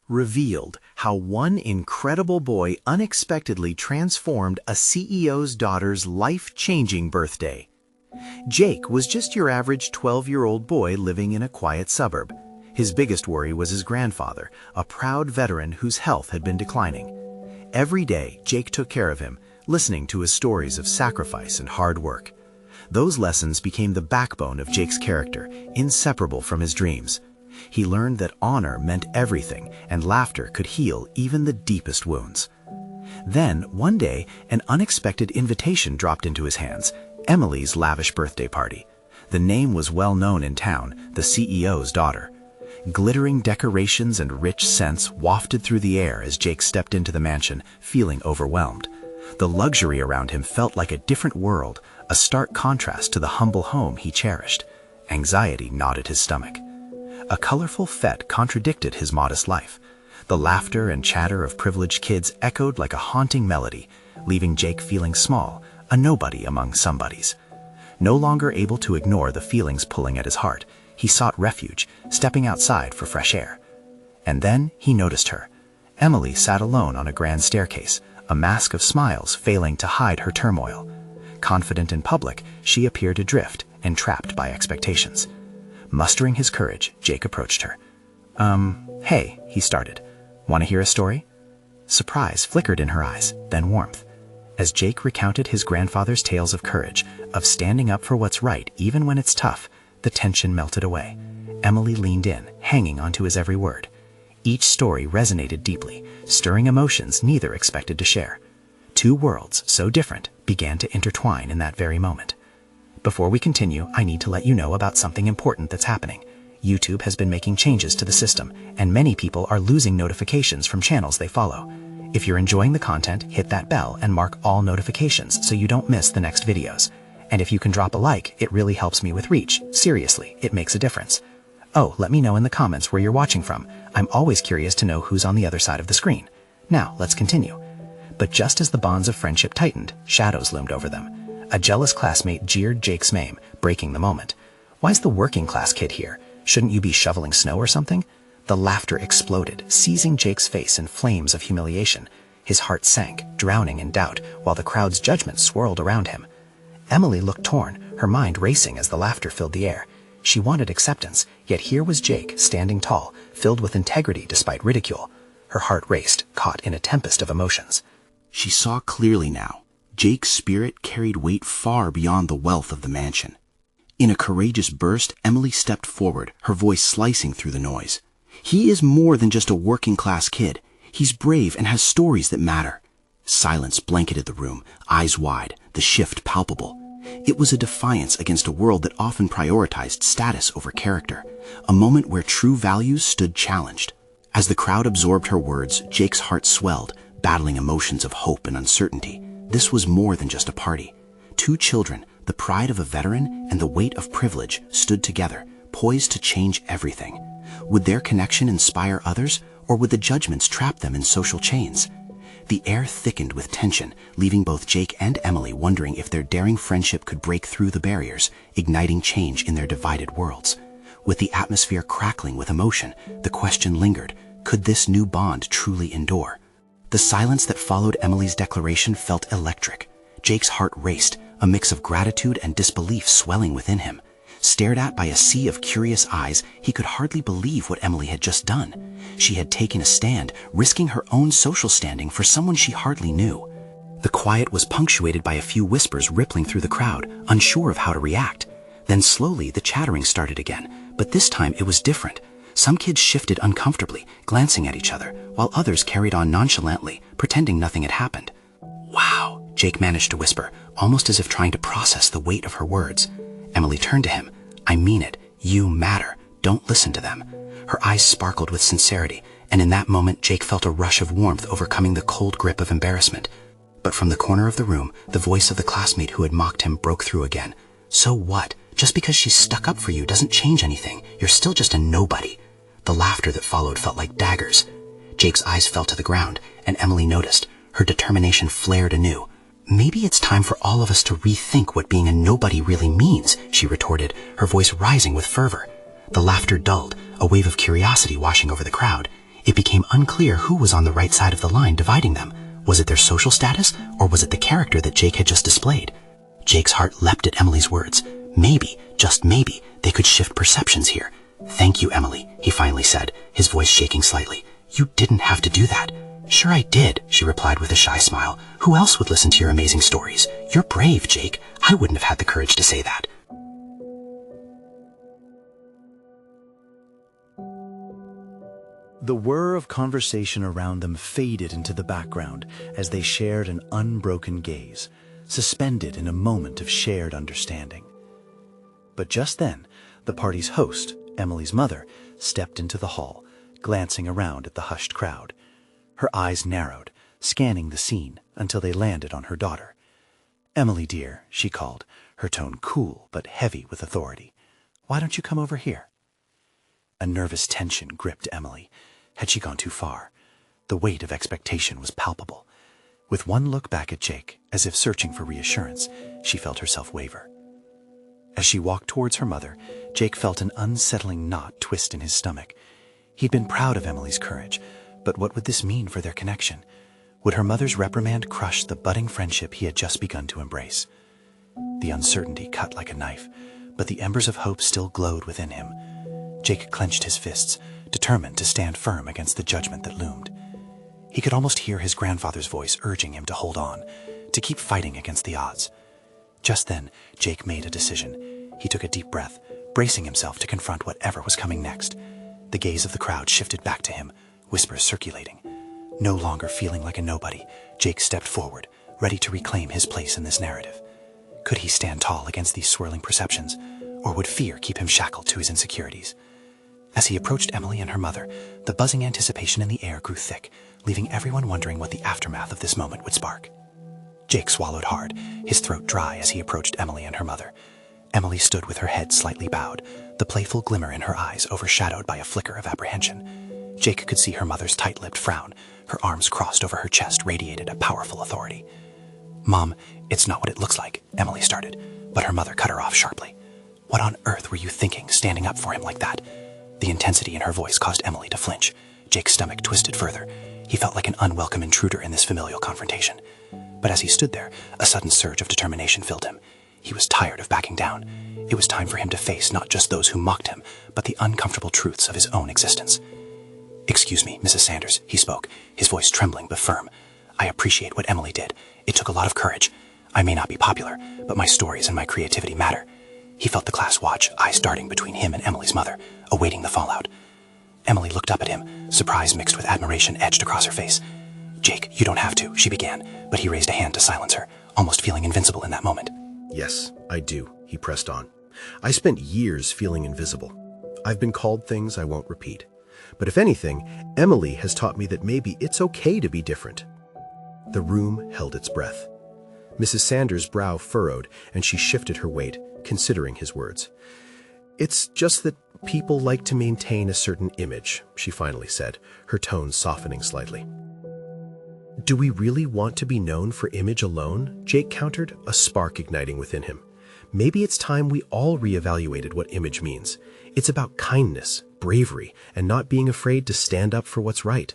revealed how one incredible boy unexpectedly transformed a CEO's daughter's life-changing birthday. Jake was just your average 12-year-old boy living in a quiet suburb. His biggest worry was his grandfather, a proud veteran whose health had been declining. Every day, Jake took care of him, listening to his stories of sacrifice and hard work. Those lessons became the backbone of Jake's character, inseparable from his dreams. He learned that honor meant everything, and laughter could heal even the deepest wounds. Then, one day, an unexpected invitation dropped into his hands: Emily's lavish birthday party. The name was well known in town, the CEO's daughter. Glittering decorations and rich scents wafted through the air as Jake stepped into the mansion, feeling overwhelmed. The luxury around him felt like a different world, a stark contrast to the humble home he cherished. Anxiety gnawed his stomach. A colorful fete contradicted his modest life. The laughter and chatter of privileged kids echoed like a haunting melody, leaving Jake feeling small, a nobody among somebodies. No longer able to ignore the feelings pulling at his heart, he sought refuge, stepping outside for fresh air. And then he noticed her. Emily sat alone on a grand staircase, a mask of smiles failing to hide her turmoil. Confident in public, she appeared adrift, entrapped by expectations. Mustering his courage, Jake approached her. Hey, he started. Want to hear a story? Surprise flickered in her eyes, then warmth. As Jake recounted his grandfather's tales of courage, of standing up for what's right even when it's tough, the tension melted away. Emily leaned in, hanging onto his every word. Each story resonated deeply, stirring emotions neither expected to share. Two worlds so different began to intertwine in that very moment. Before we continue, I need to let you know about something important that's happening. YouTube has been making changes to the system, and many people are losing notifications from channels they follow. If you're enjoying the content, hit that bell and mark all notifications so you don't miss the next videos. And if you can drop a like, it really helps me with reach. Seriously, it makes a difference. Oh, let me know in the comments where you're watching from. I'm always curious to know who's on the other side of the screen. Now, let's continue. But just as the bonds of friendship tightened, shadows loomed over them. A jealous classmate jeered Jake's name, breaking the moment. Why's the working class kid here? Shouldn't you be shoveling snow or something? The laughter exploded, seizing Jake's face in flames of humiliation. His heart sank, drowning in doubt, while the crowd's judgment swirled around him. Emily looked torn, her mind racing as the laughter filled the air. She wanted acceptance, yet here was Jake, standing tall, filled with integrity despite ridicule. Her heart raced, caught in a tempest of emotions. She saw clearly now. Jake's spirit carried weight far beyond the wealth of the mansion. In a courageous burst, Emily stepped forward, her voice slicing through the noise. He is more than just a working-class kid. He's brave and has stories that matter. Silence blanketed the room, eyes wide, the shift palpable. It was a defiance against a world that often prioritized status over character, a moment where true values stood challenged. As the crowd absorbed her words, Jake's heart swelled, battling emotions of hope and uncertainty. This was more than just a party. Two children, the pride of a veteran and the weight of privilege, stood together, poised to change everything. Would their connection inspire others, or would the judgments trap them in social chains? The air thickened with tension, leaving both Jake and Emily wondering if their daring friendship could break through the barriers, igniting change in their divided worlds. With the atmosphere crackling with emotion, the question lingered: could this new bond truly endure? The silence that followed Emily's declaration felt electric. Jake's heart raced, a mix of gratitude and disbelief swelling within him. Stared at by a sea of curious eyes, he could hardly believe what Emily had just done. She had taken a stand, risking her own social standing for someone she hardly knew. The quiet was punctuated by a few whispers rippling through the crowd, unsure of how to react. Then slowly the chattering started again, but this time it was different. Some kids shifted uncomfortably, glancing at each other, while others carried on nonchalantly, pretending nothing had happened. "Wow," Jake managed to whisper, almost as if trying to process the weight of her words. Emily turned to him. "I mean it. You matter. Don't listen to them." Her eyes sparkled with sincerity, and in that moment Jake felt a rush of warmth overcoming the cold grip of embarrassment. But from the corner of the room, the voice of the classmate who had mocked him broke through again. "So what? Just because she's stuck up for you doesn't change anything. You're still just a nobody." The laughter that followed felt like daggers. Jake's eyes fell to the ground, and Emily noticed. Her determination flared anew. "Maybe it's time for all of us to rethink what being a nobody really means," she retorted, her voice rising with fervor. The laughter dulled, a wave of curiosity washing over the crowd. It became unclear who was on the right side of the line dividing them. Was it their social status, or was it the character that Jake had just displayed? Jake's heart leapt at Emily's words. Maybe, just maybe, they could shift perceptions here. "Thank you, Emily," he finally said, his voice shaking slightly. "You didn't have to do that." "Sure I did," she replied with a shy smile. "Who else would listen to your amazing stories? You're brave, Jake. I wouldn't have had the courage to say that." The whir of conversation around them faded into the background as they shared an unbroken gaze, suspended in a moment of shared understanding. But just then, the party's host, Emily's mother, stepped into the hall, glancing around at the hushed crowd. Her eyes narrowed, scanning the scene until they landed on her daughter. "Emily, dear," she called, her tone cool but heavy with authority. "Why don't you come over here?" A nervous tension gripped Emily. Had she gone too far? The weight of expectation was palpable. With one look back at Jake, as if searching for reassurance, she felt herself waver. As she walked towards her mother, Jake felt an unsettling knot twist in his stomach. He'd been proud of Emily's courage, but what would this mean for their connection? Would her mother's reprimand crush the budding friendship he had just begun to embrace? The uncertainty cut like a knife, but the embers of hope still glowed within him. Jake clenched his fists, determined to stand firm against the judgment that loomed. He could almost hear his grandfather's voice urging him to hold on, to keep fighting against the odds. Just then, Jake made a decision. He took a deep breath, bracing himself to confront whatever was coming next. The gaze of the crowd shifted back to him, whispers circulating. No longer feeling like a nobody, Jake stepped forward, ready to reclaim his place in this narrative. Could he stand tall against these swirling perceptions, or would fear keep him shackled to his insecurities? As he approached Emily and her mother, the buzzing anticipation in the air grew thick, leaving everyone wondering what the aftermath of this moment would spark. Jake swallowed hard, his throat dry as he approached Emily and her mother. Emily stood with her head slightly bowed, the playful glimmer in her eyes overshadowed by a flicker of apprehension. Jake could see her mother's tight-lipped frown. Her arms crossed over her chest radiated a powerful authority. "Mom, it's not what it looks like," Emily started, but her mother cut her off sharply. "What on earth were you thinking, standing up for him like that?" The intensity in her voice caused Emily to flinch. Jake's stomach twisted further. He felt like an unwelcome intruder in this familial confrontation. But as he stood there, a sudden surge of determination filled him. He was tired of backing down. It was time for him to face not just those who mocked him, but the uncomfortable truths of his own existence. "Excuse me, Mrs. Sanders," he spoke, his voice trembling but firm. "I appreciate what Emily did. It took a lot of courage. I may not be popular, but my stories and my creativity matter." He felt the class watch, eyes darting between him and Emily's mother, awaiting the fallout. Emily looked up at him, surprise mixed with admiration edged across her face. "Jake, you don't have to," she began, but he raised a hand to silence her, almost feeling invincible in that moment. "Yes, I do," he pressed on. "I spent years feeling invisible. I've been called things I won't repeat. But if anything, Emily has taught me that maybe it's okay to be different." The room held its breath. Mrs. Sanders' brow furrowed, and she shifted her weight, considering his words. "It's just that people like to maintain a certain image," she finally said, her tone softening slightly. "Do we really want to be known for image alone?" Jake countered, a spark igniting within him. "Maybe it's time we all reevaluated what image means. It's about kindness, bravery, and not being afraid to stand up for what's right."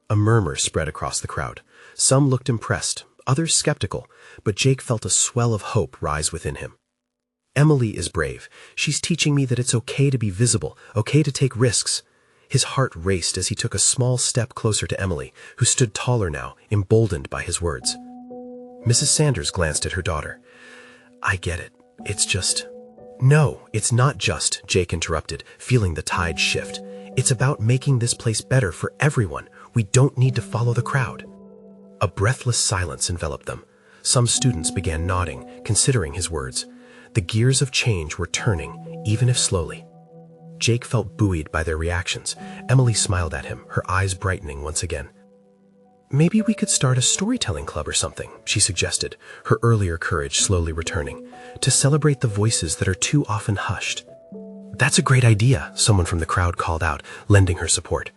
A murmur spread across the crowd. Some looked impressed, others skeptical, but Jake felt a swell of hope rise within him. "Emily is brave. She's teaching me that it's okay to be visible, okay to take risks." His heart raced as he took a small step closer to Emily, who stood taller now, emboldened by his words. Mrs. Sanders glanced at her daughter. "I get it. It's just—" "No, it's not just," Jake interrupted, feeling the tide shift. "It's about making this place better for everyone. We don't need to follow the crowd." A breathless silence enveloped them. Some students began nodding, considering his words. The gears of change were turning, even if slowly. Jake felt buoyed by their reactions. Emily smiled at him, her eyes brightening once again. "Maybe we could start a storytelling club or something," she suggested, her earlier courage slowly returning, "to celebrate the voices that are too often hushed." "That's a great idea," someone from the crowd called out, lending her support.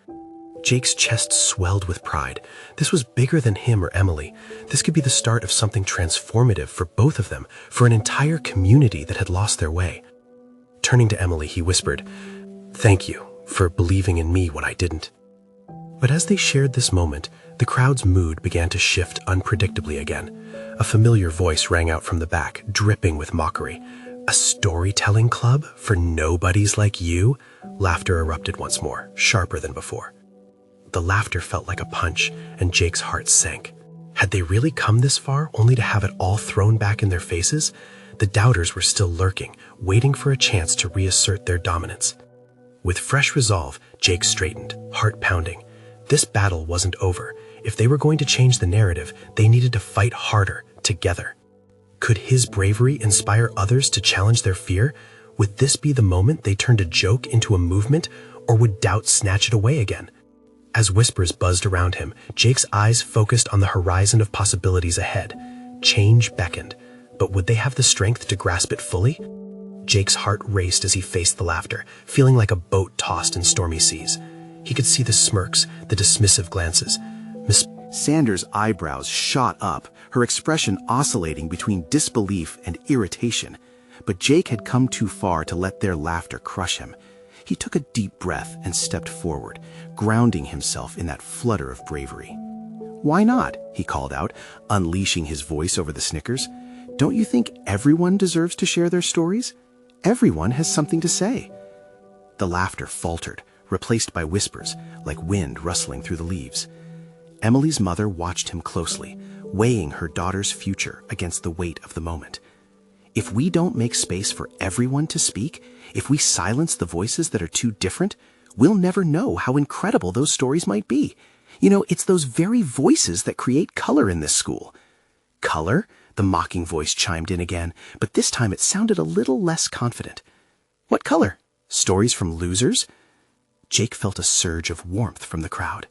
Jake's chest swelled with pride. This was bigger than him or Emily. This could be the start of something transformative for both of them, for an entire community that had lost their way. Turning to Emily, he whispered, "Thank you for believing in me when I didn't." But as they shared this moment, the crowd's mood began to shift unpredictably again. A familiar voice rang out from the back, dripping with mockery. "A storytelling club for nobodies like you?" Laughter erupted once more, sharper than before. The laughter felt like a punch, and Jake's heart sank. Had they really come this far, only to have it all thrown back in their faces? The doubters were still lurking, waiting for a chance to reassert their dominance. With fresh resolve, Jake straightened, heart pounding. This battle wasn't over. If they were going to change the narrative, they needed to fight harder, together. Could his bravery inspire others to challenge their fear? Would this be the moment they turned a joke into a movement, or would doubt snatch it away again? As whispers buzzed around him, Jake's eyes focused on the horizon of possibilities ahead. Change beckoned, but would they have the strength to grasp it fully? Jake's heart raced as he faced the laughter, feeling like a boat tossed in stormy seas. He could see the smirks, the dismissive glances. Miss Sanders' eyebrows shot up, her expression oscillating between disbelief and irritation. But Jake had come too far to let their laughter crush him. He took a deep breath and stepped forward, grounding himself in that flutter of bravery. "Why not?" he called out, unleashing his voice over the snickers. "Don't you think everyone deserves to share their stories? Everyone has something to say." The laughter faltered, replaced by whispers, like wind rustling through the leaves. Emily's mother watched him closely, weighing her daughter's future against the weight of the moment. If we don't make space for everyone to speak, if we silence the voices that are too different, we'll never know how incredible those stories might be. You know, it's those very voices that create color in this school. "Color?" The mocking voice chimed in again, but this time it sounded a little less confident. "What color? Stories from losers?" Jake felt a surge of warmth from the crowd.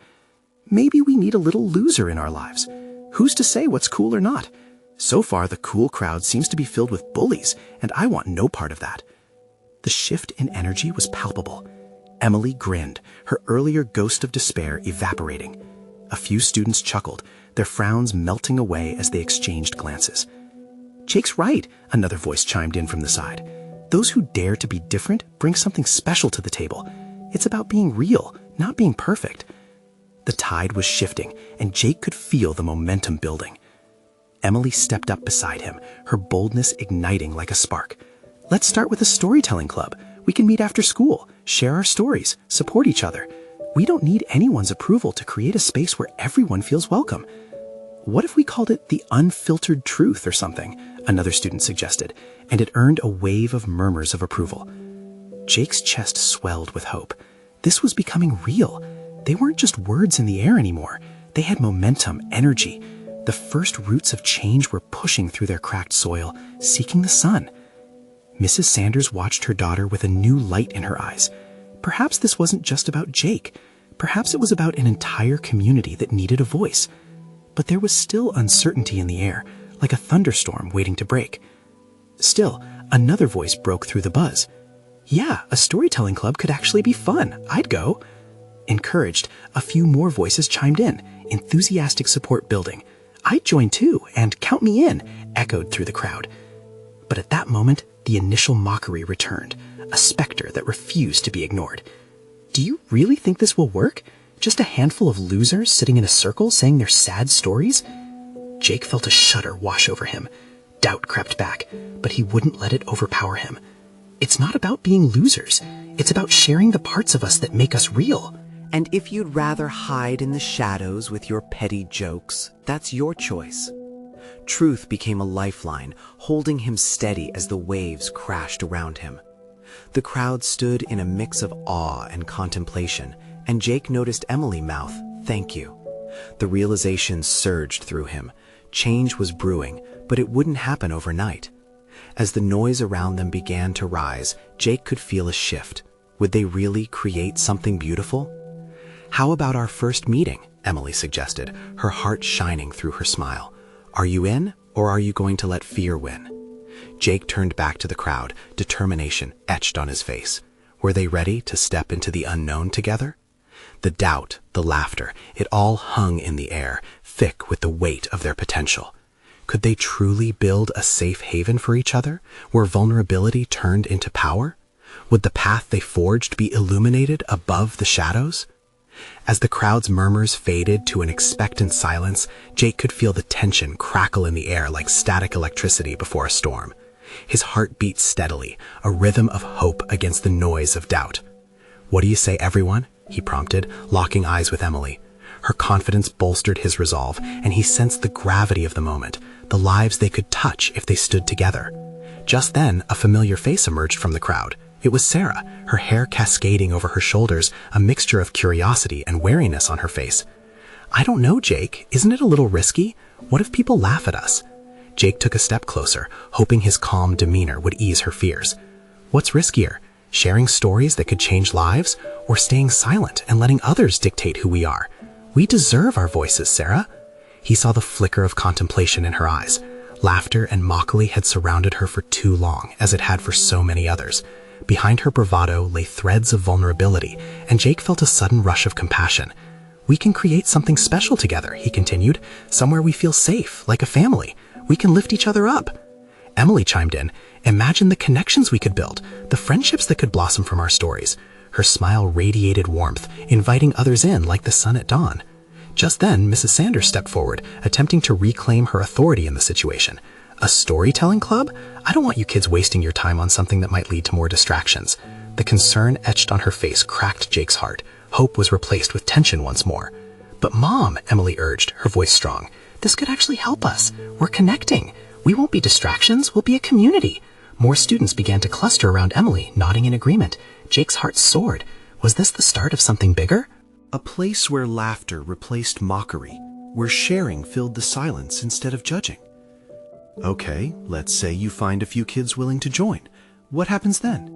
Maybe we need a little loser in our lives. Who's to say what's cool or not? So far, the cool crowd seems to be filled with bullies, and I want no part of that. The shift in energy was palpable. Emily grinned, her earlier ghost of despair evaporating. A few students chuckled, their frowns melting away as they exchanged glances. "Jake's right," another voice chimed in from the side. "Those who dare to be different bring something special to the table. It's about being real, not being perfect." The tide was shifting, and Jake could feel the momentum building. Emily stepped up beside him, her boldness igniting like a spark. "Let's start with a storytelling club. We can meet after school, share our stories, support each other. We don't need anyone's approval to create a space where everyone feels welcome." "What if we called it the unfiltered truth or something?" another student suggested, and it earned a wave of murmurs of approval. Jake's chest swelled with hope. This was becoming real. They weren't just words in the air anymore. They had momentum, energy. The first roots of change were pushing through their cracked soil, seeking the sun. Mrs. Sanders watched her daughter with a new light in her eyes. Perhaps this wasn't just about Jake. Perhaps it was about an entire community that needed a voice. But there was still uncertainty in the air, like a thunderstorm waiting to break. Still, another voice broke through the buzz. "Yeah, a storytelling club could actually be fun. I'd go." Encouraged, a few more voices chimed in, enthusiastic support building. "I'd join too, and count me in," echoed through the crowd. But at that moment, the initial mockery returned, a specter that refused to be ignored. "Do you really think this will work? Just a handful of losers sitting in a circle saying their sad stories?" Jake felt a shudder wash over him. Doubt crept back, but he wouldn't let it overpower him. It's not about being losers. It's about sharing the parts of us that make us real. And if you'd rather hide in the shadows with your petty jokes, that's your choice. Truth became a lifeline, holding him steady as the waves crashed around him. The crowd stood in a mix of awe and contemplation, and Jake noticed Emily mouth, "Thank you." The realization surged through him. Change was brewing, but it wouldn't happen overnight. As the noise around them began to rise, Jake could feel a shift. Would they really create something beautiful? "How about our first meeting?" Emily suggested, her heart shining through her smile. "Are you in, or are you going to let fear win?" Jake turned back to the crowd, determination etched on his face. Were they ready to step into the unknown together? The doubt, the laughter, it all hung in the air, thick with the weight of their potential. Could they truly build a safe haven for each other, where vulnerability turned into power? Would the path they forged be illuminated above the shadows? As the crowd's murmurs faded to an expectant silence, Jake could feel the tension crackle in the air like static electricity before a storm. His heart beat steadily, a rhythm of hope against the noise of doubt. "What do you say, everyone?" he prompted, locking eyes with Emily. Her confidence bolstered his resolve, and he sensed the gravity of the moment, the lives they could touch if they stood together. Just then, a familiar face emerged from the crowd. It was Sarah, her hair cascading over her shoulders, a mixture of curiosity and wariness on her face. "I don't know, Jake. Isn't it a little risky? What if people laugh at us?" Jake took a step closer, hoping his calm demeanor would ease her fears. "What's riskier? Sharing stories that could change lives, or staying silent and letting others dictate who we are? We deserve our voices, Sarah." He saw the flicker of contemplation in her eyes. Laughter and mockery had surrounded her for too long, as it had for so many others. Behind her bravado lay threads of vulnerability, and Jake felt a sudden rush of compassion. "We can create something special together," he continued, "somewhere we feel safe, like a family. We can lift each other up." Emily chimed in. "Imagine the connections we could build, the friendships that could blossom from our stories." Her smile radiated warmth, inviting others in like the sun at dawn. Just then, Mrs. Sanders stepped forward, attempting to reclaim her authority in the situation. "A storytelling club? I don't want you kids wasting your time on something that might lead to more distractions." The concern etched on her face cracked Jake's heart. Hope was replaced with tension once more. "But Mom," Emily urged, her voice strong, "this could actually help us. We're connecting. We won't be distractions, we'll be a community." More students began to cluster around Emily, nodding in agreement. Jake's heart soared. Was this the start of something bigger? A place where laughter replaced mockery, where sharing filled the silence instead of judging. Okay, let's say you find a few kids willing to join. What happens then?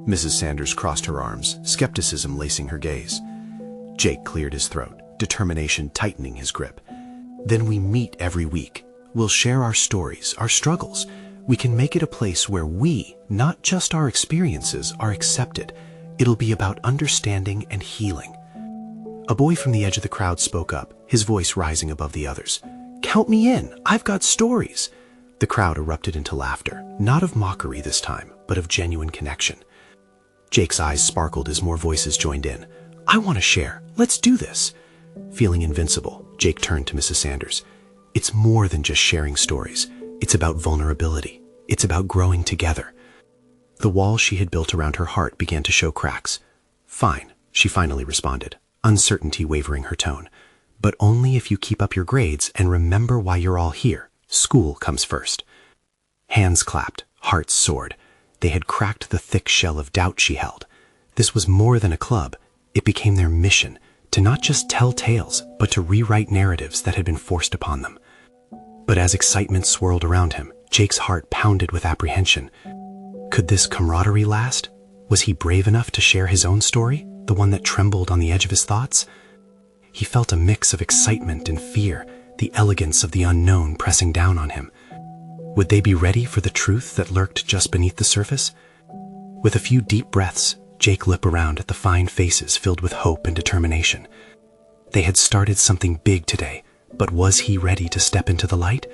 Mrs. Sanders crossed her arms, skepticism lacing her gaze. Jake cleared his throat, determination tightening his grip. Then we meet every week. We'll share our stories, our struggles. We can make it a place where we, not just our experiences, are accepted. It'll be about understanding and healing. A boy from the edge of the crowd spoke up, his voice rising above the others. "Count me in. I've got stories." The crowd erupted into laughter, not of mockery this time, but of genuine connection. Jake's eyes sparkled as more voices joined in. "I want to share. Let's do this." Feeling invincible, Jake turned to Mrs. Sanders. "It's more than just sharing stories. It's about vulnerability. It's about growing together." The wall she had built around her heart began to show cracks. "Fine," she finally responded, uncertainty wavering her tone. "But only if you keep up your grades and remember why you're all here. School comes first." Hands clapped, hearts soared. They had cracked the thick shell of doubt she held. This was more than a club. It became their mission, to not just tell tales, but to rewrite narratives that had been forced upon them. But as excitement swirled around him, Jake's heart pounded with apprehension. Could this camaraderie last? Was he brave enough to share his own story, the one that trembled on the edge of his thoughts? He felt a mix of excitement and fear, the elegance of the unknown pressing down on him. Would they be ready for the truth that lurked just beneath the surface? With a few deep breaths, Jake looked around at the fine faces filled with hope and determination. They had started something big today, but was he ready to step into the light?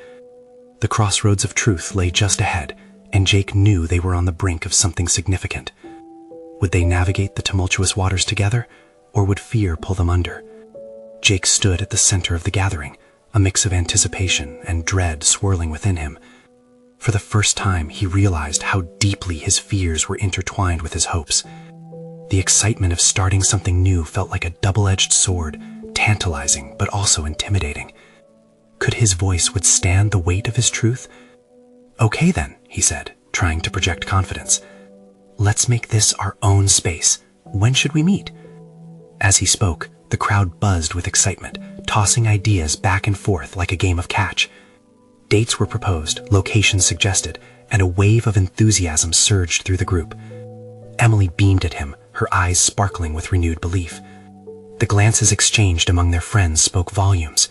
The crossroads of truth lay just ahead, and Jake knew they were on the brink of something significant. Would they navigate the tumultuous waters together, or would fear pull them under? Jake stood at the center of the gathering, a mix of anticipation and dread swirling within him. For the first time, he realized how deeply his fears were intertwined with his hopes. The excitement of starting something new felt like a double-edged sword, tantalizing but also intimidating. Could his voice withstand the weight of his truth? "Okay then," he said, trying to project confidence. "Let's make this our own space. When should we meet?" As he spoke, the crowd buzzed with excitement, tossing ideas back and forth like a game of catch. Dates were proposed, locations suggested, and a wave of enthusiasm surged through the group. Emily beamed at him, her eyes sparkling with renewed belief. The glances exchanged among their friends spoke volumes.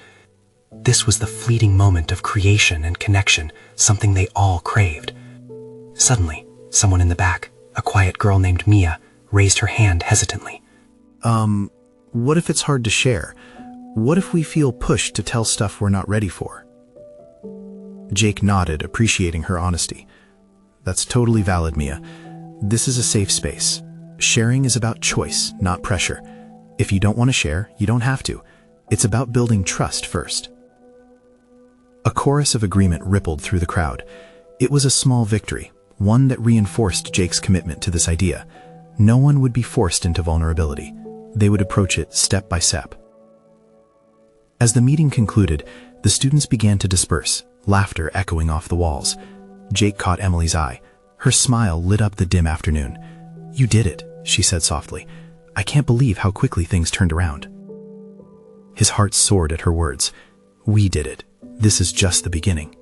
This was the fleeting moment of creation and connection, something they all craved. Suddenly, someone in the back, a quiet girl named Mia, raised her hand hesitantly. What if it's hard to share? What if we feel pushed to tell stuff we're not ready for?" Jake nodded, appreciating her honesty. "That's totally valid, Mia. This is a safe space. Sharing is about choice, not pressure. If you don't want to share, you don't have to. It's about building trust first. A chorus of agreement rippled through the crowd. It was a small victory, one that reinforced Jake's commitment to this idea. No one would be forced into vulnerability. They would approach it step by step. As the meeting concluded, the students began to disperse, laughter echoing off the walls. Jake caught Emily's eye. Her smile lit up the dim afternoon. "You did it," she said softly. "I can't believe how quickly things turned around." His heart soared at her words. "We did it. This is just the beginning."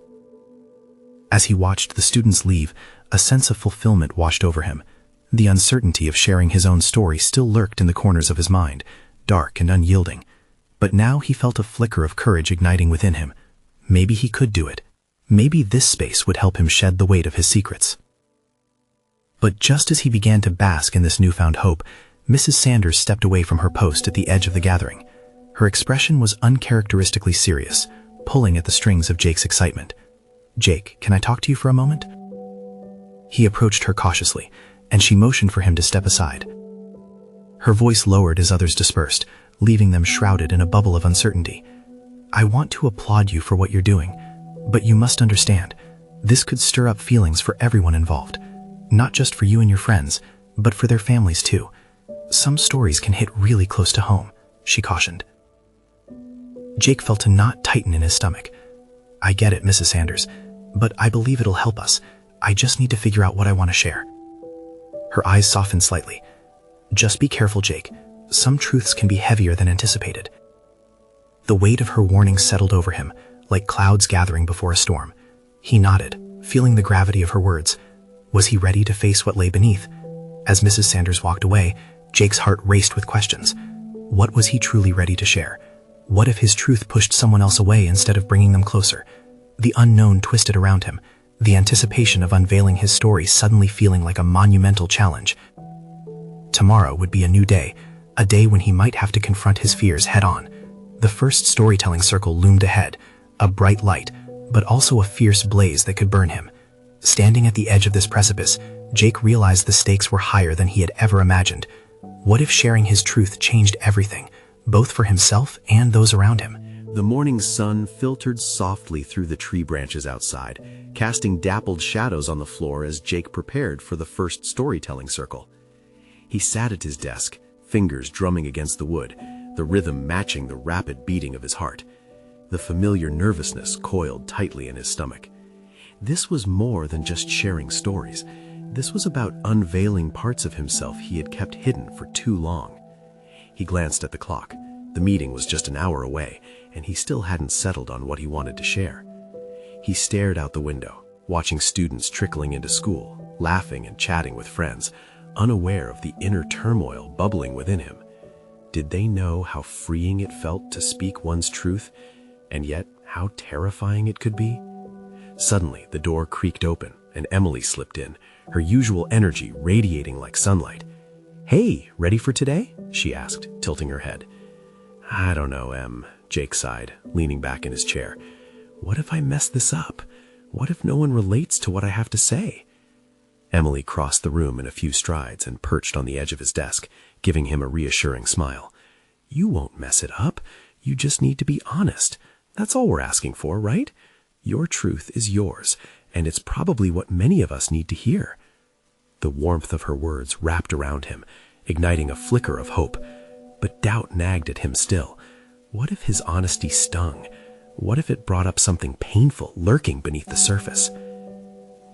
As he watched the students leave, a sense of fulfillment washed over him. The uncertainty of sharing his own story still lurked in the corners of his mind, dark and unyielding. But now he felt a flicker of courage igniting within him. Maybe he could do it. Maybe this space would help him shed the weight of his secrets. But just as he began to bask in this newfound hope, Mrs. Sanders stepped away from her post at the edge of the gathering. Her expression was uncharacteristically serious, pulling at the strings of Jake's excitement. "Jake, can I talk to you for a moment?" He approached her cautiously, and she motioned for him to step aside. Her voice lowered as others dispersed, leaving them shrouded in a bubble of uncertainty. "I want to applaud you for what you're doing, but you must understand, this could stir up feelings for everyone involved. Not just for you and your friends, but for their families too. Some stories can hit really close to home," she cautioned. Jake felt a knot tighten in his stomach. "I get it, Mrs. Sanders, but I believe it'll help us. I just need to figure out what I want to share." Her eyes softened slightly. "Just be careful, Jake. Some truths can be heavier than anticipated." The weight of her warning settled over him, like clouds gathering before a storm. He nodded, feeling the gravity of her words. Was he ready to face what lay beneath? As Mrs. Sanders walked away, Jake's heart raced with questions. What was he truly ready to share? What if his truth pushed someone else away instead of bringing them closer? The unknown twisted around him, the anticipation of unveiling his story suddenly feeling like a monumental challenge. Tomorrow would be a new day, a day when he might have to confront his fears head-on. The first storytelling circle loomed ahead, a bright light, but also a fierce blaze that could burn him. Standing at the edge of this precipice, Jake realized the stakes were higher than he had ever imagined. What if sharing his truth changed everything, both for himself and those around him? The morning sun filtered softly through the tree branches outside, casting dappled shadows on the floor as Jake prepared for the first storytelling circle. He sat at his desk, fingers drumming against the wood, the rhythm matching the rapid beating of his heart. The familiar nervousness coiled tightly in his stomach. This was more than just sharing stories. This was about unveiling parts of himself he had kept hidden for too long. He glanced at the clock. The meeting was just an hour away, and he still hadn't settled on what he wanted to share. He stared out the window, watching students trickling into school, laughing and chatting with friends, unaware of the inner turmoil bubbling within him. Did they know how freeing it felt to speak one's truth, and yet how terrifying it could be? Suddenly, the door creaked open, and Emily slipped in, her usual energy radiating like sunlight. "Hey, ready for today?" she asked, tilting her head. "I don't know, Em," Jake sighed, leaning back in his chair. "What if I mess this up? What if no one relates to what I have to say?" Emily crossed the room in a few strides and perched on the edge of his desk, giving him a reassuring smile. "You won't mess it up. You just need to be honest. That's all we're asking for, right? Your truth is yours, and it's probably what many of us need to hear." The warmth of her words wrapped around him, igniting a flicker of hope. But doubt nagged at him still. What if his honesty stung? What if it brought up something painful lurking beneath the surface?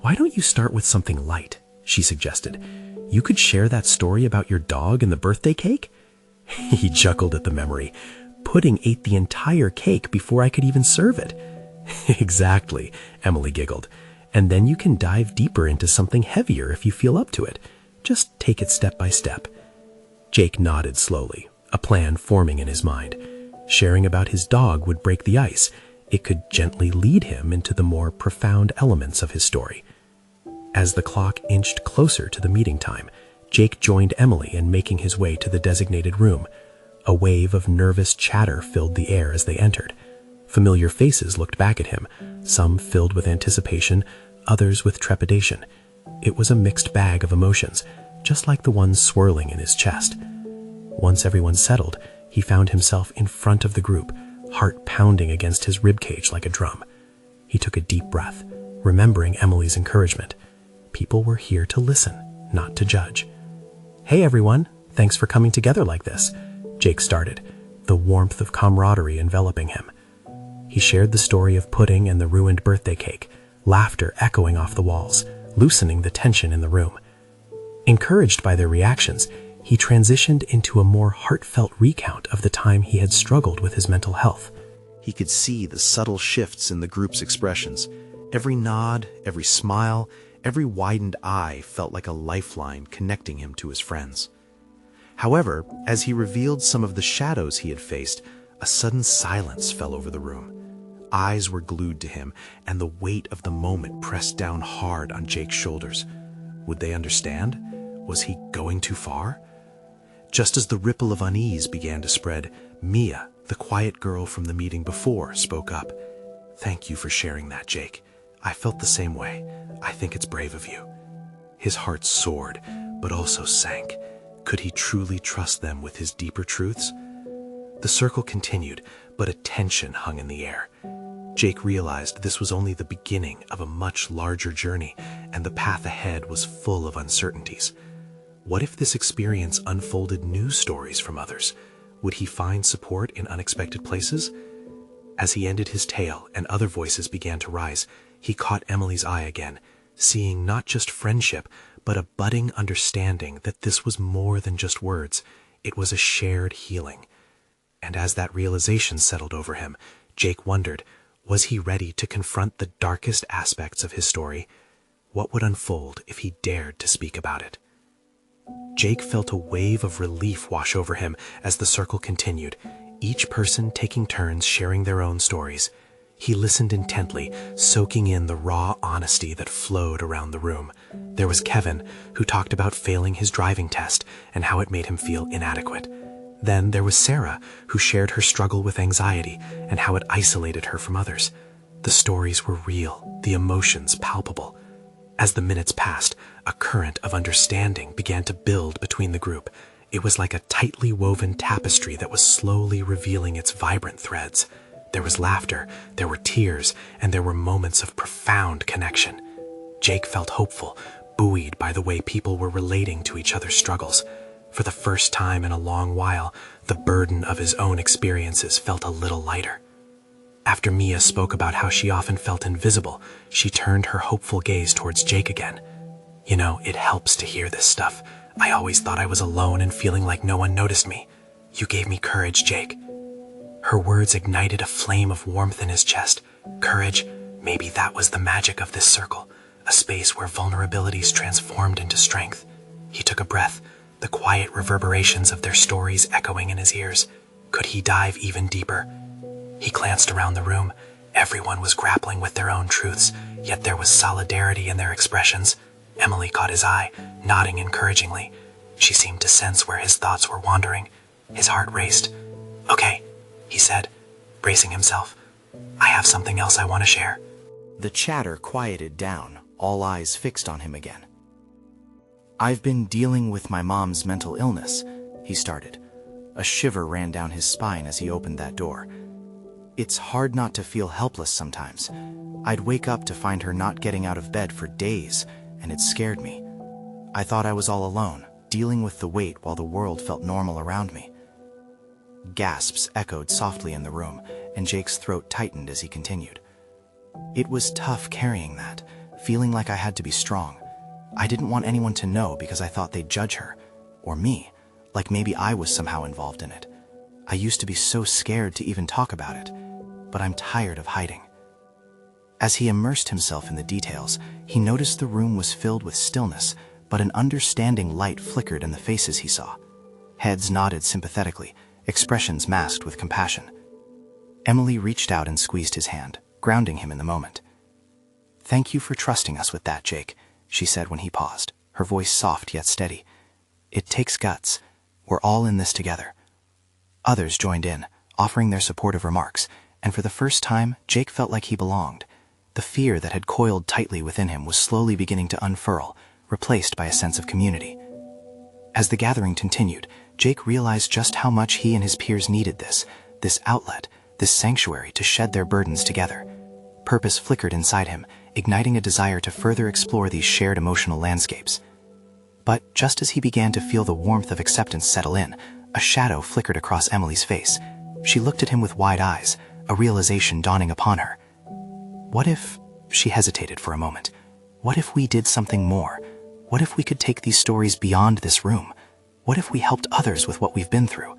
"Why don't you start with something light?" she suggested. "You could share that story about your dog and the birthday cake?" He chuckled at the memory. "Pudding ate the entire cake before I could even serve it." "Exactly," Emily giggled. "And then you can dive deeper into something heavier if you feel up to it. Just take it step by step." Jake nodded slowly, a plan forming in his mind. Sharing about his dog would break the ice. It could gently lead him into the more profound elements of his story. As the clock inched closer to the meeting time, Jake joined Emily in making his way to the designated room. A wave of nervous chatter filled the air as they entered. Familiar faces looked back at him, some filled with anticipation, others with trepidation. It was a mixed bag of emotions, just like the ones swirling in his chest. Once everyone settled, he found himself in front of the group, heart pounding against his ribcage like a drum. He took a deep breath, remembering Emily's encouragement. People were here to listen, not to judge. "Hey everyone, thanks for coming together like this," Jake started, the warmth of camaraderie enveloping him. He shared the story of pudding and the ruined birthday cake, laughter echoing off the walls, loosening the tension in the room. Encouraged by their reactions, he transitioned into a more heartfelt recount of the time he had struggled with his mental health. He could see the subtle shifts in the group's expressions. Every nod, every smile, every widened eye felt like a lifeline connecting him to his friends. However, as he revealed some of the shadows he had faced, a sudden silence fell over the room. Eyes were glued to him, and the weight of the moment pressed down hard on Jake's shoulders. Would they understand? Was he going too far? Just as the ripple of unease began to spread, Mia, the quiet girl from the meeting before, spoke up. "Thank you for sharing that, Jake. I felt the same way. I think it's brave of you." His heart soared, but also sank. Could he truly trust them with his deeper truths? The circle continued, but a tension hung in the air. Jake realized this was only the beginning of a much larger journey, and the path ahead was full of uncertainties. What if this experience unfolded new stories from others? Would he find support in unexpected places? As he ended his tale and other voices began to rise, he caught Emily's eye again, seeing not just friendship, but a budding understanding that this was more than just words. It was a shared healing. And as that realization settled over him, Jake wondered, was he ready to confront the darkest aspects of his story? What would unfold if he dared to speak about it? Jake felt a wave of relief wash over him as the circle continued, each person taking turns sharing their own stories. He listened intently, soaking in the raw honesty that flowed around the room. There was Kevin, who talked about failing his driving test and how it made him feel inadequate. Then there was Sarah, who shared her struggle with anxiety and how it isolated her from others. The stories were real, the emotions palpable. As the minutes passed, a current of understanding began to build between the group. It was like a tightly woven tapestry that was slowly revealing its vibrant threads. There was laughter, there were tears, and there were moments of profound connection. Jake felt hopeful, buoyed by the way people were relating to each other's struggles. For the first time in a long while, the burden of his own experiences felt a little lighter. After Mia spoke about how she often felt invisible, she turned her hopeful gaze towards Jake again. "You know, it helps to hear this stuff. I always thought I was alone and feeling like no one noticed me. You gave me courage, Jake." Her words ignited a flame of warmth in his chest. Courage, maybe that was the magic of this circle, a space where vulnerabilities transformed into strength. He took a breath, the quiet reverberations of their stories echoing in his ears. Could he dive even deeper? He glanced around the room. Everyone was grappling with their own truths, yet there was solidarity in their expressions. Emily caught his eye, nodding encouragingly. She seemed to sense where his thoughts were wandering. His heart raced. "Okay," he said, bracing himself. "I have something else I want to share." The chatter quieted down, all eyes fixed on him again. "I've been dealing with my mom's mental illness," he started. A shiver ran down his spine as he opened that door. "It's hard not to feel helpless sometimes. I'd wake up to find her not getting out of bed for days, and it scared me. I thought I was all alone, dealing with the weight while the world felt normal around me." Gasps echoed softly in the room, and Jake's throat tightened as he continued. "It was tough carrying that, feeling like I had to be strong. I didn't want anyone to know because I thought they'd judge her, or me, like maybe I was somehow involved in it. I used to be so scared to even talk about it, but I'm tired of hiding." As he immersed himself in the details, he noticed the room was filled with stillness, but an understanding light flickered in the faces he saw. Heads nodded sympathetically, expressions masked with compassion. Emily reached out and squeezed his hand, grounding him in the moment. "Thank you for trusting us with that, Jake," she said when he paused, her voice soft yet steady. "It takes guts. We're all in this together." Others joined in, offering their supportive remarks, and for the first time, Jake felt like he belonged. The fear that had coiled tightly within him was slowly beginning to unfurl, replaced by a sense of community. As the gathering continued, Jake realized just how much he and his peers needed this outlet, this sanctuary to shed their burdens together. Purpose flickered inside him, igniting a desire to further explore these shared emotional landscapes. But just as he began to feel the warmth of acceptance settle in, a shadow flickered across Emily's face. She looked at him with wide eyes, a realization dawning upon her. What if... She hesitated for a moment. What if we did something more? What if we could take these stories beyond this room? What if we helped others with what we've been through?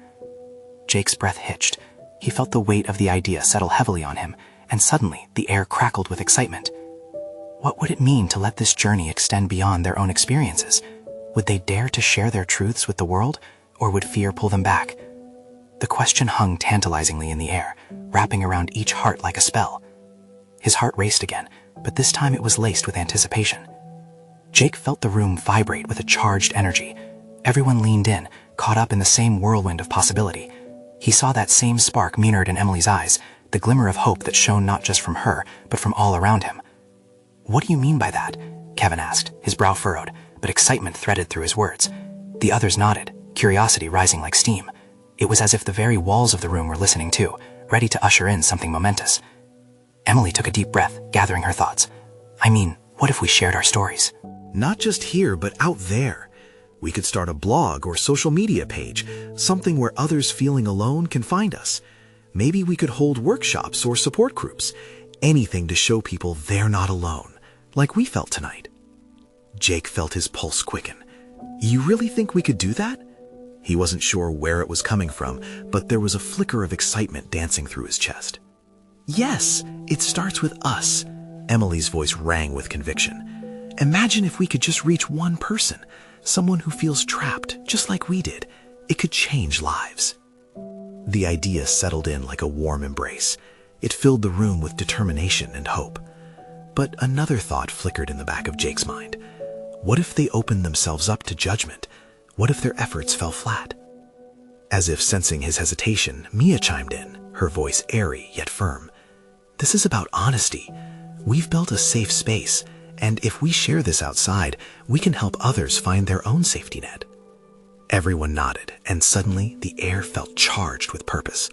Jake's breath hitched. He felt the weight of the idea settle heavily on him, and suddenly the air crackled with excitement. What would it mean to let this journey extend beyond their own experiences? Would they dare to share their truths with the world, or would fear pull them back? The question hung tantalizingly in the air, wrapping around each heart like a spell. His heart raced again, but this time it was laced with anticipation. Jake felt the room vibrate with a charged energy. Everyone leaned in, caught up in the same whirlwind of possibility. He saw that same spark mirrored in Emily's eyes, the glimmer of hope that shone not just from her, but from all around him. "What do you mean by that?" Kevin asked, his brow furrowed, but excitement threaded through his words. The others nodded, curiosity rising like steam. It was as if the very walls of the room were listening too, ready to usher in something momentous. Emily took a deep breath, gathering her thoughts. "I mean, what if we shared our stories?" Not just here, but out there. We could start a blog or social media page, something where others feeling alone can find us. Maybe we could hold workshops or support groups, anything to show people they're not alone, like we felt tonight. Jake felt his pulse quicken. You really think we could do that? He wasn't sure where it was coming from, but there was a flicker of excitement dancing through his chest. Yes, it starts with us. Emily's voice rang with conviction. Imagine if we could just reach one person, someone who feels trapped, just like we did. It could change lives. The idea settled in like a warm embrace. It filled the room with determination and hope. But another thought flickered in the back of Jake's mind. What if they opened themselves up to judgment? What if their efforts fell flat? As if sensing his hesitation, Mia chimed in, her voice airy yet firm. This is about honesty. We've built a safe space, and if we share this outside, we can help others find their own safety net. Everyone nodded, and suddenly the air felt charged with purpose.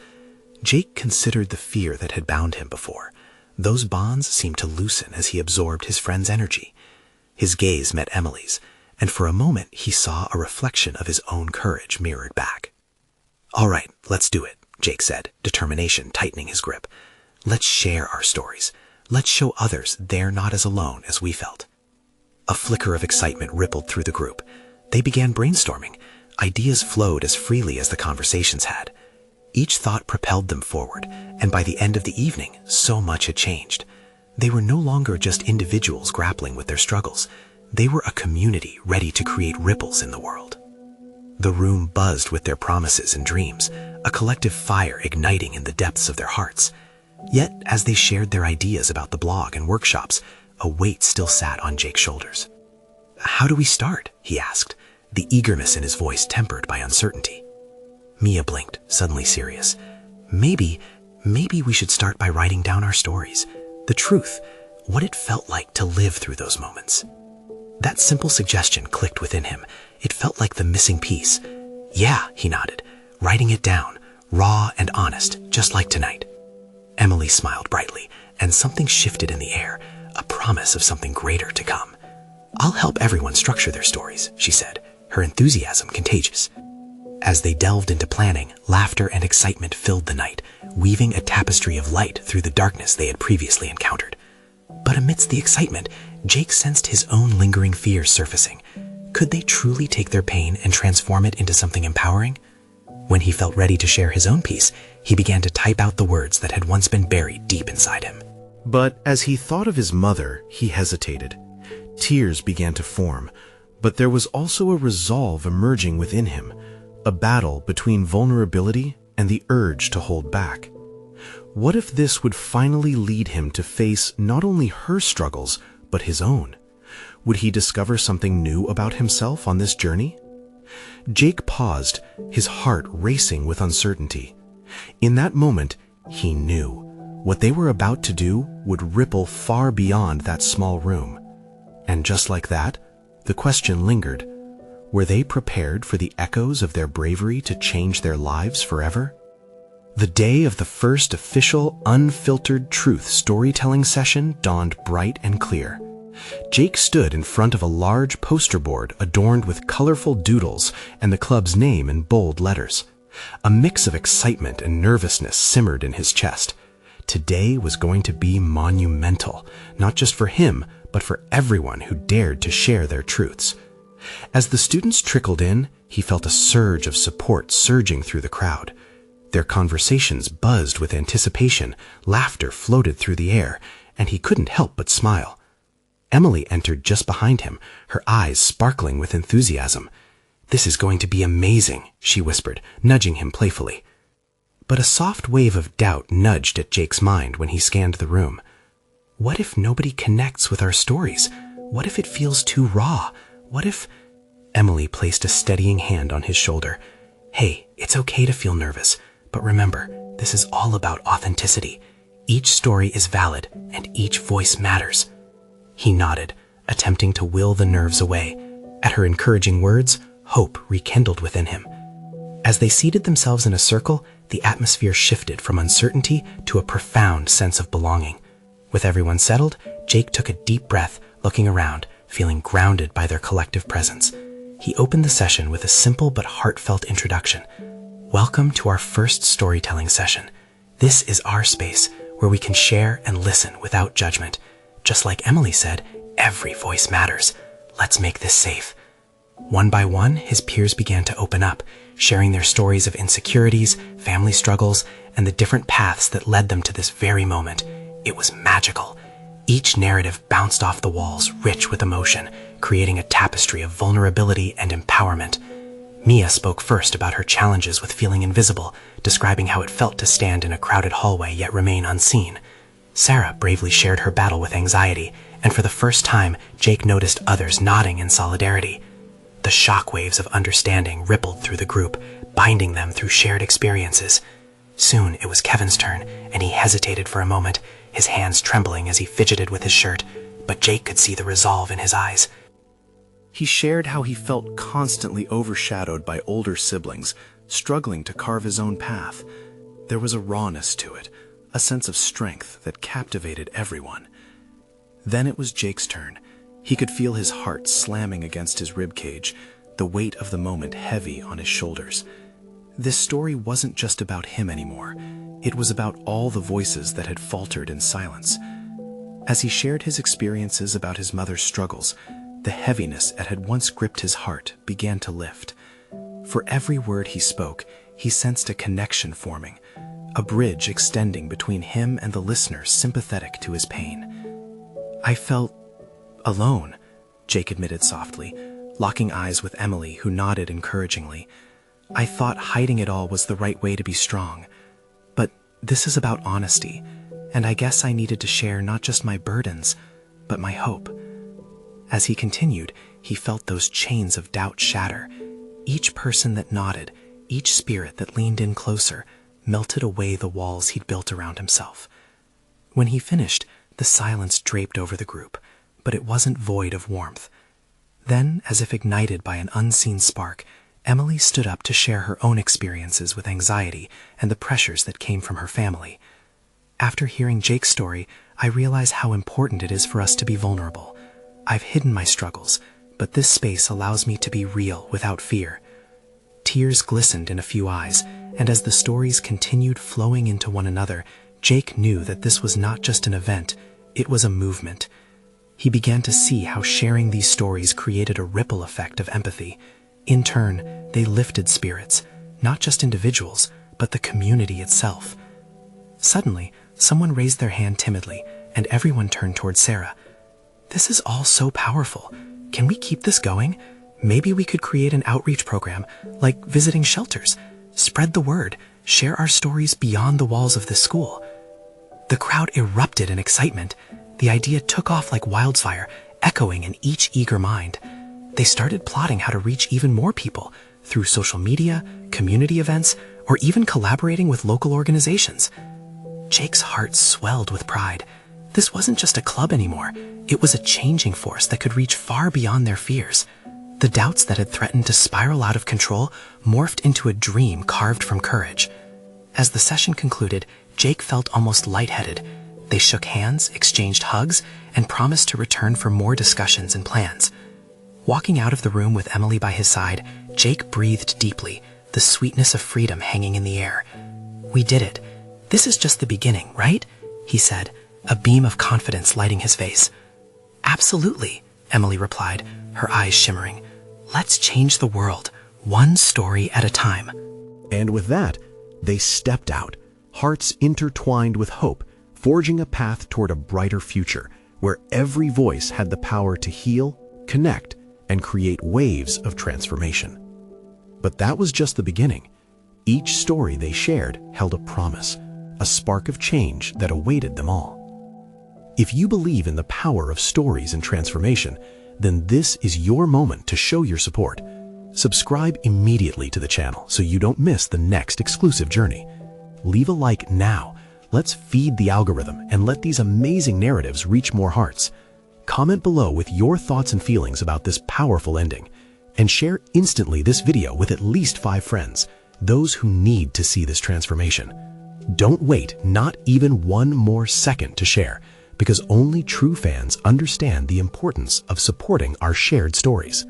Jake considered the fear that had bound him before. Those bonds seemed to loosen as he absorbed his friend's energy. His gaze met Emily's, and for a moment he saw a reflection of his own courage mirrored back. All right, let's do it, Jake said, determination tightening his grip. Let's share our stories. Let's show others they're not as alone as we felt. A flicker of excitement rippled through the group. They began brainstorming. Ideas flowed as freely as the conversations had. Each thought propelled them forward, and by the end of the evening, so much had changed. They were no longer just individuals grappling with their struggles. They were a community ready to create ripples in the world. The room buzzed with their promises and dreams, a collective fire igniting in the depths of their hearts. Yet, as they shared their ideas about the blog and workshops, a weight still sat on Jake's shoulders. How do we start? He asked, the eagerness in his voice tempered by uncertainty. Mia blinked, suddenly serious. Maybe we should start by writing down our stories, the truth, what it felt like to live through those moments. That simple suggestion clicked within him. It felt like the missing piece. Yeah, he nodded, writing it down, raw and honest, just like tonight. Emily smiled brightly, and something shifted in the air, a promise of something greater to come. I'll help everyone structure their stories, she said, her enthusiasm contagious. As they delved into planning, laughter and excitement filled the night, weaving a tapestry of light through the darkness they had previously encountered. But amidst the excitement, Jake sensed his own lingering fears surfacing. Could they truly take their pain and transform it into something empowering? When he felt ready to share his own piece, he began to type out the words that had once been buried deep inside him. But as he thought of his mother, he hesitated. Tears began to form, but there was also a resolve emerging within him, a battle between vulnerability and the urge to hold back. What if this would finally lead him to face not only her struggles, but his own? Would he discover something new about himself on this journey? Jake paused, his heart racing with uncertainty. In that moment, he knew what they were about to do would ripple far beyond that small room. And just like that, the question lingered. Were they prepared for the echoes of their bravery to change their lives forever? The day of the first official, unfiltered truth storytelling session dawned bright and clear. Jake stood in front of a large poster board adorned with colorful doodles and the club's name in bold letters. A mix of excitement and nervousness simmered in his chest. Today was going to be monumental, not just for him, but for everyone who dared to share their truths. As the students trickled in, he felt a surge of support surging through the crowd. Their conversations buzzed with anticipation, laughter floated through the air, and he couldn't help but smile. Emily entered just behind him, her eyes sparkling with enthusiasm. "This is going to be amazing," she whispered, nudging him playfully. But a soft wave of doubt nudged at Jake's mind when he scanned the room. What if nobody connects with our stories? What if it feels too raw? What if... Emily placed a steadying hand on his shoulder. "Hey, it's okay to feel nervous, but remember, this is all about authenticity. Each story is valid, and each voice matters." He nodded, attempting to will the nerves away. At her encouraging words, hope rekindled within him. As they seated themselves in a circle, the atmosphere shifted from uncertainty to a profound sense of belonging. With everyone settled, Jake took a deep breath, looking around, feeling grounded by their collective presence. He opened the session with a simple but heartfelt introduction. "Welcome to our first storytelling session. This is our space where we can share and listen without judgment. Just like Emily said, every voice matters. Let's make this safe." One by one, his peers began to open up, sharing their stories of insecurities, family struggles, and the different paths that led them to this very moment. It was magical. Each narrative bounced off the walls, rich with emotion, creating a tapestry of vulnerability and empowerment. Mia spoke first about her challenges with feeling invisible, describing how it felt to stand in a crowded hallway yet remain unseen. Sarah bravely shared her battle with anxiety, and for the first time, Jake noticed others nodding in solidarity. The shockwaves of understanding rippled through the group, binding them through shared experiences. Soon it was Kevin's turn, and he hesitated for a moment, his hands trembling as he fidgeted with his shirt, but Jake could see the resolve in his eyes. He shared how he felt constantly overshadowed by older siblings, struggling to carve his own path. There was a rawness to it, a sense of strength that captivated everyone. Then it was Jake's turn. He could feel his heart slamming against his ribcage, the weight of the moment heavy on his shoulders. This story wasn't just about him anymore. It was about all the voices that had faltered in silence. As he shared his experiences about his mother's struggles, the heaviness that had once gripped his heart began to lift. For every word he spoke, he sensed a connection forming, a bridge extending between him and the listener sympathetic to his pain. "I felt alone," Jake admitted softly, locking eyes with Emily, who nodded encouragingly. "I thought hiding it all was the right way to be strong. But this is about honesty, and I guess I needed to share not just my burdens, but my hope." As he continued, he felt those chains of doubt shatter. Each person that nodded, each spirit that leaned in closer, melted away the walls he'd built around himself. When he finished, the silence draped over the group, but it wasn't void of warmth. Then, as if ignited by an unseen spark, Emily stood up to share her own experiences with anxiety and the pressures that came from her family. "After hearing Jake's story, I realize how important it is for us to be vulnerable. I've hidden my struggles, but this space allows me to be real without fear." Tears glistened in a few eyes, and as the stories continued flowing into one another, Jake knew that this was not just an event, it was a movement. He began to see how sharing these stories created a ripple effect of empathy. In turn, they lifted spirits, not just individuals, but the community itself. Suddenly, someone raised their hand timidly, and everyone turned toward Sarah. "This is all so powerful. Can we keep this going? Maybe we could create an outreach program, like visiting shelters. Spread the word, share our stories beyond the walls of this school." The crowd erupted in excitement. The idea took off like wildfire, echoing in each eager mind. They started plotting how to reach even more people through social media, community events, or even collaborating with local organizations. Jake's heart swelled with pride. This wasn't just a club anymore. It was a changing force that could reach far beyond their fears. The doubts that had threatened to spiral out of control morphed into a dream carved from courage. As the session concluded, Jake felt almost lightheaded. They shook hands, exchanged hugs, and promised to return for more discussions and plans. Walking out of the room with Emily by his side, Jake breathed deeply, the sweetness of freedom hanging in the air. "We did it. This is just the beginning, right?" he said, a beam of confidence lighting his face. "Absolutely," Emily replied, her eyes shimmering. "Let's change the world, one story at a time." And with that, they stepped out, hearts intertwined with hope, forging a path toward a brighter future where every voice had the power to heal, connect, and create waves of transformation. But that was just the beginning. Each story they shared held a promise, a spark of change that awaited them all. If you believe in the power of stories and transformation, then this is your moment to show your support. Subscribe immediately to the channel so you don't miss the next exclusive journey. Leave a like now. Let's feed the algorithm and let these amazing narratives reach more hearts. Comment below with your thoughts and feelings about this powerful ending, and share instantly this video with at least 5 friends, those who need to see this transformation. Don't wait not even one more second to share, because only true fans understand the importance of supporting our shared stories.